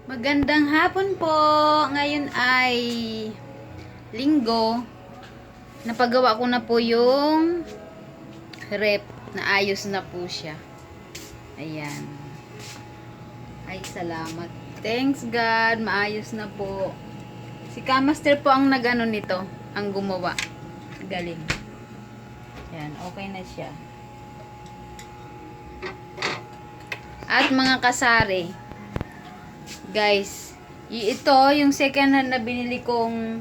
Magandang hapon po. Ngayon ay Linggo. Napagawa ko na po yung rep. Naayos na po siya. Ayan. Ay, salamat. Thanks God. Maayos na po. Si Kamaster po ang nagano nito. Ang gumawa. Galing. Ayan. Okay na siya. At mga kasari. Guys, ito yung second hand na binili kong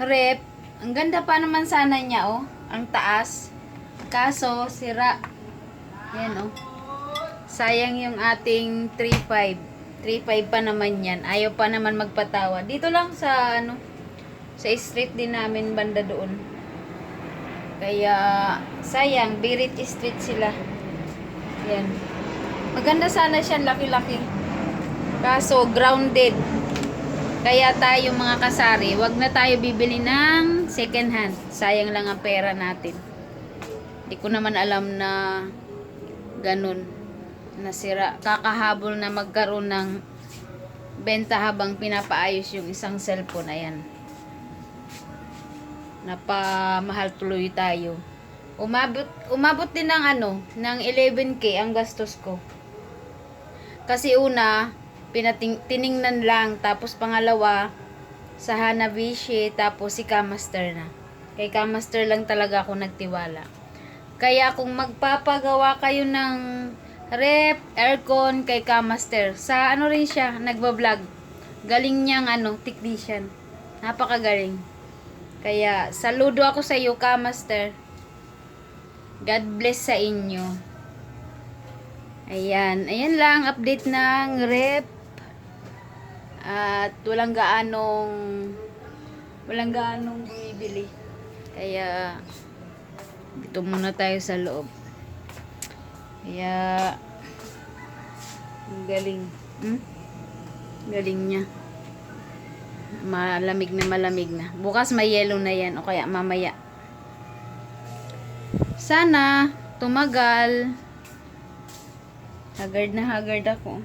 rep. Ang ganda pa naman sana niya, oh. Ang taas. Kaso, sira. Yan, oh. Sayang yung ating 3.5. 3.5 pa naman yan. Ayaw pa naman magpatawa. Dito lang sa, sa street din namin, banda doon. Kaya, sayang. Birit Street sila. Yan. Maganda sana siya, laki-laki. Kaso, grounded. Kaya tayo mga kasari, wag na tayo bibili ng second hand. Sayang lang ang pera natin. Hindi ko naman alam na ganun. Nasira. Kakahabol na magkaroon ng benta habang pinapaayos yung isang cellphone. Ayan. Napamahal tuloy tayo. Umabot din ng ng 11K ang gastos ko. Kasi una, tiningnan lang, tapos pangalawa sa Hanabishi, tapos si Kamaster na. Kay Kamaster lang talaga ako nagtiwala. Kaya kung magpapagawa kayo ng rep, aircon kay Kamaster, sa rin siya, nagbablog. Galing niyang technician. Napakagaling. Kaya saludo ako sa iyo, Kamaster. God bless sa inyo. Ayan, ayan lang update ng rep. At walang gaanong bumibili. Kaya dito muna tayo sa loob. Kaya galing. Galing niya. Malamig na. Bukas may yellow na yan o kaya mamaya. Sana tumagal. Haggard na haggard ako.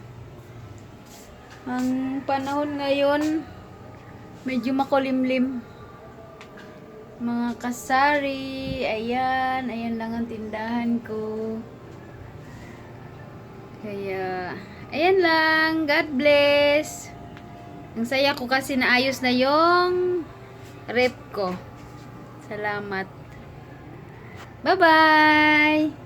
Ang panahon ngayon, medyo makulimlim. Mga kasari, ayan lang ang tindahan ko. Kaya, ayan lang, God bless. Ang saya ko kasi naayos na yung rep ko. Salamat. Bye-bye!